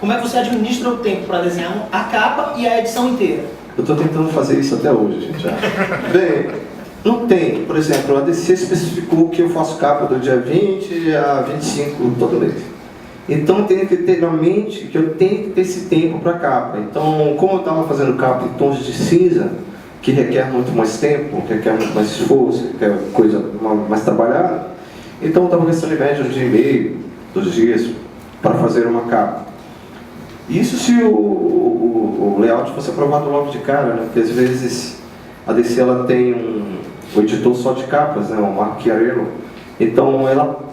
Como é que você administra o tempo para desenhar a capa e a edição inteira? Eu estou tentando fazer isso até hoje, gente. Bem, não tem. Por exemplo, a DC especificou que eu faço capa do dia 20 a 25 todo mês. Então eu tenho que ter na mente que eu tenho que ter esse tempo para capa. Então, como eu estava fazendo capa em tons de cinza, que requer muito mais tempo, requer muito mais esforço, requer coisa mais trabalhada, então eu estava gastando em média de meio, 2 dias para fazer uma capa. Isso se o layout fosse aprovado logo de cara, né? Porque às vezes a DC ela tem um editor só de capas, né? O Mark Chiarello. Então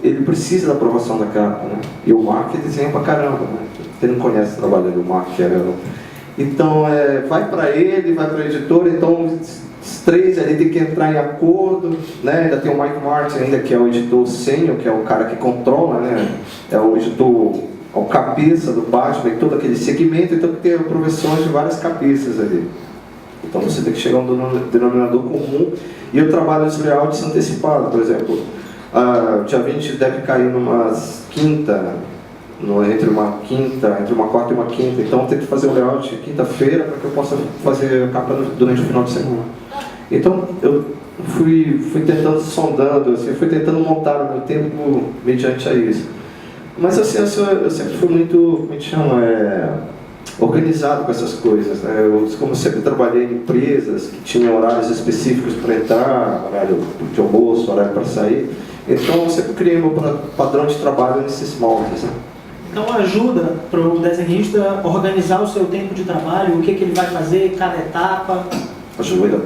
ele precisa da aprovação da capa, né? E o Mark desenha pra caramba, né? Quem não conhece o trabalho do Mark Chiarello. Então vai para ele, vai para a editora, então os 3 ali tem que entrar em acordo, né? Ainda tem o Mike Martin ainda, que é o editor sênior, que é o cara que controla, né? É o editor, o cabeça do Batman e todo aquele segmento, então tem aprovações de várias cabeças ali. Então você tem que chegar a um denominador comum, e eu trabalho esse layout antecipado, por exemplo, dia 20 deve cair numas quinta, entre uma quarta e uma quinta, então eu tenho que fazer o layout quinta-feira para que eu possa fazer a capa durante o final de semana. Então eu fui tentando, sondando, assim, fui tentando montar o meu tempo mediante a isso. Mas assim, eu sempre fui muito, como é que chama, organizado com essas coisas, né? Como eu sempre trabalhei em empresas que tinham horários específicos para entrar, horário de almoço, horário para sair, então eu sempre criei meu padrão de trabalho nesses moldes, né? Então ajuda para o desenhista organizar o seu tempo de trabalho, o que ele vai fazer, cada etapa. Ajuda.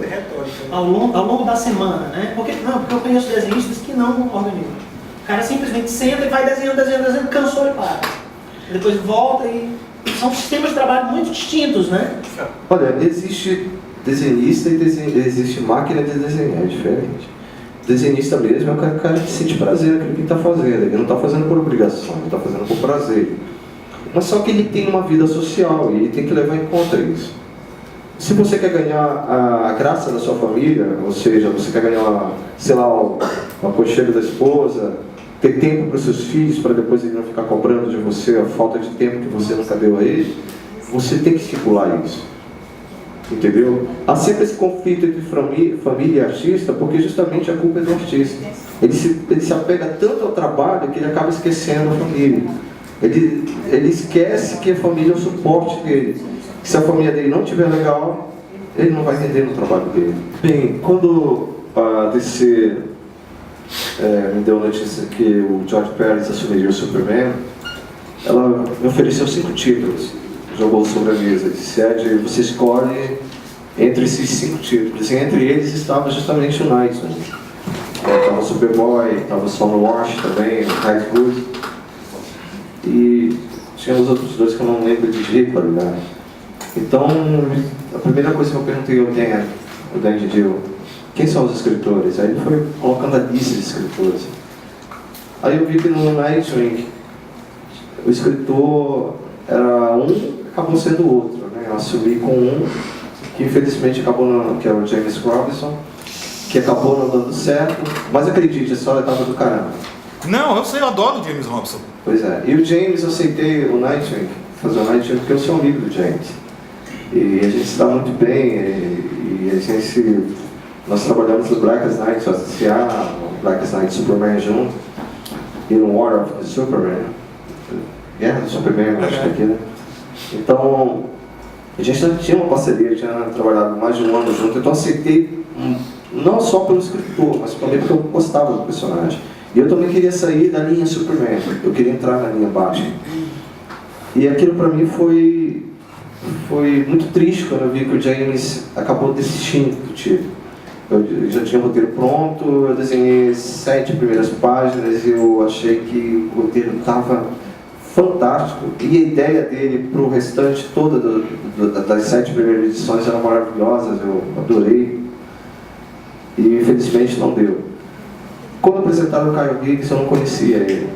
Ao longo da semana, né? Porque eu conheço desenhistas que não organizam. O cara simplesmente senta e vai desenhando, cansou e para. Depois volta e... São sistemas de trabalho muito distintos, né? Olha, existe desenhista e existe máquina de desenhar, é diferente. Desenhista mesmo é o cara que sente prazer naquilo que ele está fazendo. Ele não está fazendo por obrigação, ele está fazendo por prazer. Mas só que ele tem uma vida social e ele tem que levar em conta isso. Se você quer ganhar a graça da sua família, ou seja, você quer ganhar, sei lá, o aconchego da esposa, ter tempo para os seus filhos, para depois ele não ficar cobrando de você a falta de tempo que você nunca deu a ele, você tem que estipular isso. Entendeu? Há sempre esse conflito entre família e artista, porque justamente a culpa é do artista. Ele se apega tanto ao trabalho que ele acaba esquecendo a família. Ele esquece que a família é o suporte dele. Que se a família dele não estiver legal, ele não vai render no trabalho dele. Bem, quando a DC me deu a notícia que o George Pérez assumiria o Superman, ela me ofereceu 5 títulos, jogou sobre a mesa, disse: Ed, você escolhe entre esses 5 títulos, e entre eles estava justamente o Nightwing. Estava o Superboy, estava o Stormwatch também, o Nightwood, e tinha os outros 2 que eu não lembro de jeito, né? Então, a primeira coisa que eu perguntei ao Dan Didio, quem são os escritores? Aí ele foi colocando a lista de escritores. Aí eu vi que no Nightwing, o escritor era acabou sendo o outro, né? Eu assumi com que infelizmente acabou que é o James Robinson, que acabou não dando certo, mas acredite, a história estava do caramba. Não, eu sei, eu adoro o James Robinson. Pois é, e o James, eu aceitei o Nightwing, fazer o Nightwing porque eu sou amigo do James. E a gente está muito bem, e nós trabalhamos no Blackest Night, associar o Blackest Night Superman junto, e no War of the Superman, Guerra do Superman, acho que aqui, né? Então, a gente já tinha uma parceria, tinha trabalhado mais de 1 ano junto, então aceitei, não só pelo escritor, mas também porque eu gostava do personagem. E eu também queria sair da linha Superman, eu queria entrar na linha Batman. E aquilo para mim foi muito triste quando eu vi que o James acabou desistindo do título. Eu já tinha o roteiro pronto, eu desenhei 7 primeiras páginas e eu achei que o roteiro estava fantástico. E a ideia dele para o restante toda das 7 primeiras edições eram maravilhosas, eu adorei. E infelizmente não deu. Quando apresentaram o Kyle Higgins, eu não conhecia ele.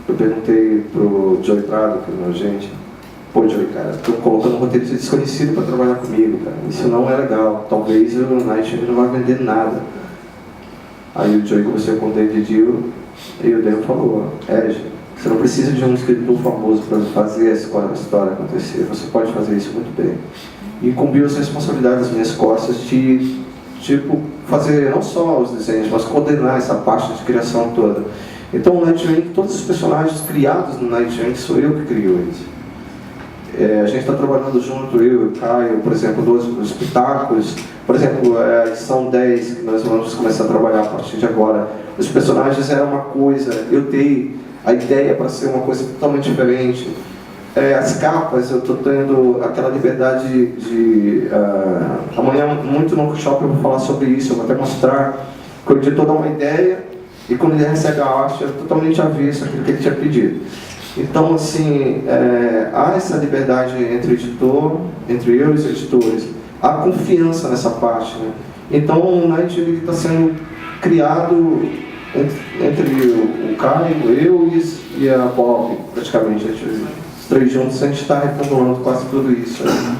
Eu perguntei pro Joey Prado, que é o meu agente: pô, Joey, cara, estou colocando um roteiro desconhecido para trabalhar comigo, cara. Isso não é legal. Talvez o Nightwing não vai vender nada. Aí o Joey conversou com o Dan Didio e o Dan falou: Ed, Você não precisa de um escritor famoso para fazer a história acontecer. Você pode fazer isso muito bem. E incumbiu as responsabilidades das minhas costas de, tipo, fazer não só os desenhos, mas coordenar essa parte de criação toda. Então, o Nightwing, todos os personagens criados no Nightwing, sou eu que crio eles. A gente está trabalhando junto, eu e o Caio, por exemplo, dos espetáculos. Por exemplo, a edição 10, que nós vamos começar a trabalhar a partir de agora. Os personagens eram uma coisa, eu dei a ideia para ser uma coisa totalmente diferente. As capas, eu estou tendo aquela liberdade de... amanhã, muito no workshop, eu vou falar sobre isso, eu vou até mostrar que o editor dá uma ideia e quando ele recebe a arte, é totalmente avesso àquilo que ele tinha pedido. Então, assim, há essa liberdade entre o editor, entre eu e os editores, há confiança nessa parte, né? Então, o Nightwing está sendo criado entre o Caio, eu e a Bob, praticamente. Os três juntos, a gente está reformulando quase tudo isso. Né?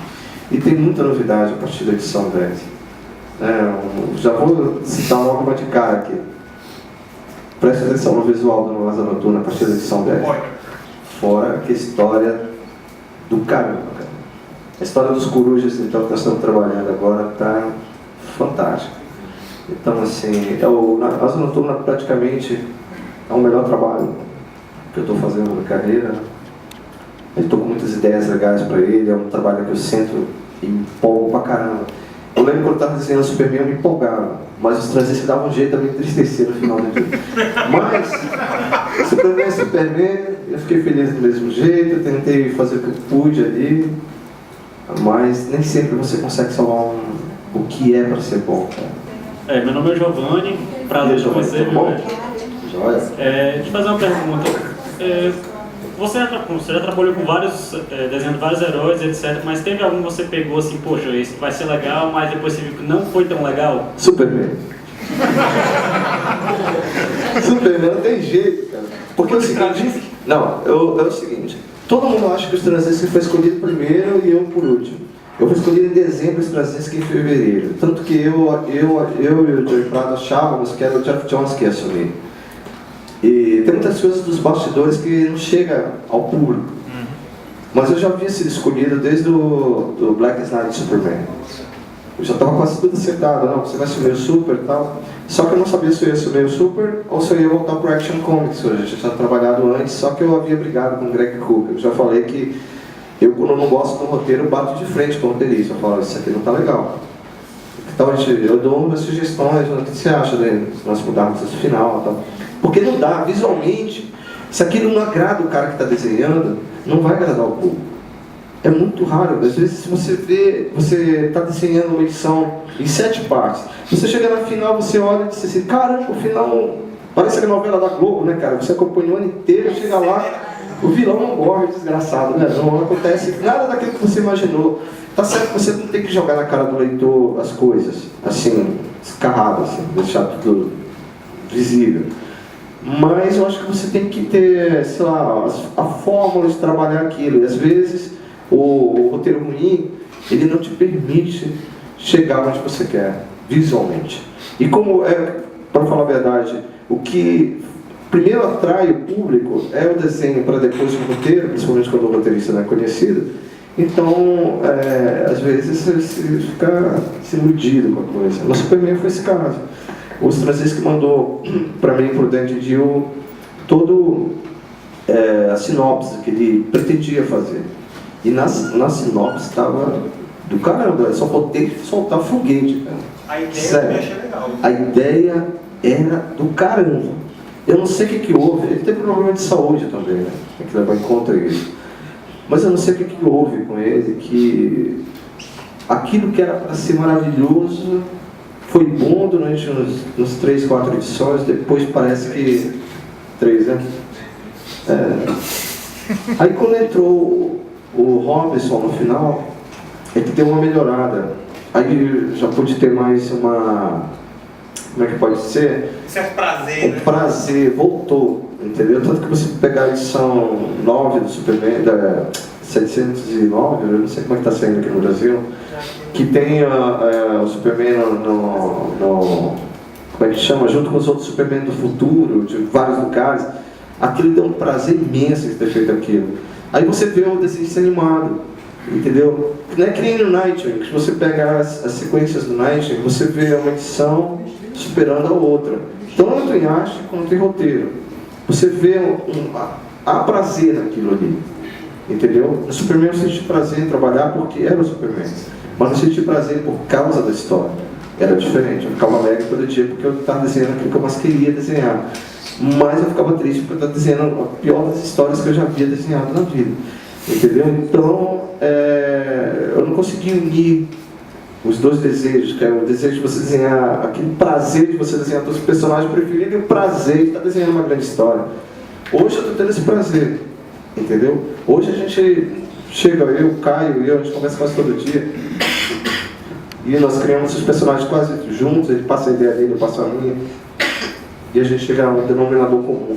E tem muita novidade a partir da edição 10. Já vou citar logo uma de cara aqui. Preste atenção no visual do Asa Noturna a partir da edição 10. Fora que a história do caramba, cara. A história dos corujas, então, que nós estamos trabalhando agora, está fantástica. Então, assim, a Asa Noturna praticamente é o melhor trabalho que eu estou fazendo na carreira. Eu estou com muitas ideias legais para ele, é um trabalho que eu sento e me empolgo pra caramba. Eu lembro quando eu estava desenhando Superman, eu me empolgava, mas os transistas davam um jeito de me entristecer no final do dia. Mas, Superman, eu fiquei feliz do mesmo jeito, eu tentei fazer o que eu pude ali, mas nem sempre você consegue salvar o que é para ser bom, cara. Meu nome é Giovanni, prazer com você. Tudo bom? Joia. Deixa eu fazer uma pergunta. Você já trabalhou com vários, desenhando vários heróis, etc. Mas teve algum que você pegou assim, poxa, esse vai ser legal, mas depois você viu que não foi tão legal? Superman. Superman não tem jeito, cara. Porque é o seguinte... Não, é o seguinte. Todo mundo acha que os Straczynski foi escolhido primeiro e eu por último. Eu fui escolhido em dezembro, os Straczynski em fevereiro. Tanto que eu e o Joey Prado achávamos que era o Jeff Jones que ia assumir. E tem muitas coisas dos bastidores que não chega ao público. Mas eu já havia sido escolhido desde o Black Knight Superman. Eu já estava quase tudo acertado, não, você vai assumir o Super e tal. Só que eu não sabia se eu ia assumir o Super ou se eu ia voltar para o Action Comics. Eu já tinha trabalhado antes, só que eu havia brigado com o Greg Hooker. Eu já falei que eu, quando eu não gosto do roteiro, eu bato de frente com o roteirista. Eu falo, isso aqui não está legal. Então eu dou umas sugestões, o que você acha, né? Se nós mudarmos esse final e tal. Porque não dá, visualmente, se aquilo não agrada o cara que está desenhando, não vai agradar o público. É muito raro, às vezes se você vê, você está desenhando uma edição em 7 partes, você chega na final, você olha e diz assim, caramba, o final parece a novela da Globo, né, cara? Você acompanhou o ano inteiro, chega lá, o vilão não morre, desgraçado, né? Não acontece nada daquilo que você imaginou. Tá certo que você não tem que jogar na cara do leitor as coisas, assim, escarrado, assim, deixar tudo visível. Mas eu acho que você tem que ter, sei lá, a fórmula de trabalhar aquilo. E às vezes o roteiro ruim, ele não te permite chegar onde você quer, visualmente. E como para falar a verdade, o que primeiro atrai o público é o desenho para depois o roteiro, principalmente quando o roteirista não é conhecido. Então, às vezes você fica se iludido com a coisa. No Superman foi esse caso. O Straczynski mandou para mim, por dentro de eu, todo a sinopse que ele pretendia fazer. E na sinopse estava do caramba, eu só botei soltar foguete, cara. A ideia sério, eu achei legal. A ideia era do caramba. Eu não sei o que houve, ele teve problema de saúde também, né? Tem que levar em conta isso. Mas eu não sei o que houve com ele, que aquilo que era para ser maravilhoso foi bom durante uns 3, 4 edições, depois parece que 3, né? Aí quando entrou o Robinson no final, ele deu uma melhorada. Aí já pude ter mais uma... Como é que pode ser? Certo prazer, né? O prazer voltou, entendeu? Tanto que você pegar a edição 9 do Superman, da 709, eu não sei como é que está saindo aqui no Brasil, que tem o Superman no como é que chama? Junto com os outros Superman do futuro, de vários lugares. Aquilo deu um prazer imenso de ter feito aquilo. Aí você vê o desenho animado, entendeu? Não é que nem no Nightwing, que você pega as sequências do Nightwing, você vê uma edição superando a outra. Tanto em arte quanto em roteiro. Você vê há prazer naquilo ali, entendeu? No Superman eu senti prazer em trabalhar porque era o Superman, mas não senti prazer por causa da história. Era diferente, eu ficava alegre todo dia porque eu estava desenhando aquilo que eu mais queria desenhar. Mas eu ficava triste porque eu estava desenhando a pior das histórias que eu já havia desenhado na vida, entendeu? Então, eu não consegui unir os dois desejos, que é o desejo de você desenhar, aquele prazer de você desenhar os seus personagens preferidos e o prazer de estar desenhando uma grande história. Hoje eu estou tendo esse prazer, entendeu? Hoje a gente chega, eu, Caio e eu, a gente conversa quase todo dia, e nós criamos os personagens quase juntos, ele passa a ideia dele, eu passo a minha, e a gente chega a um denominador comum.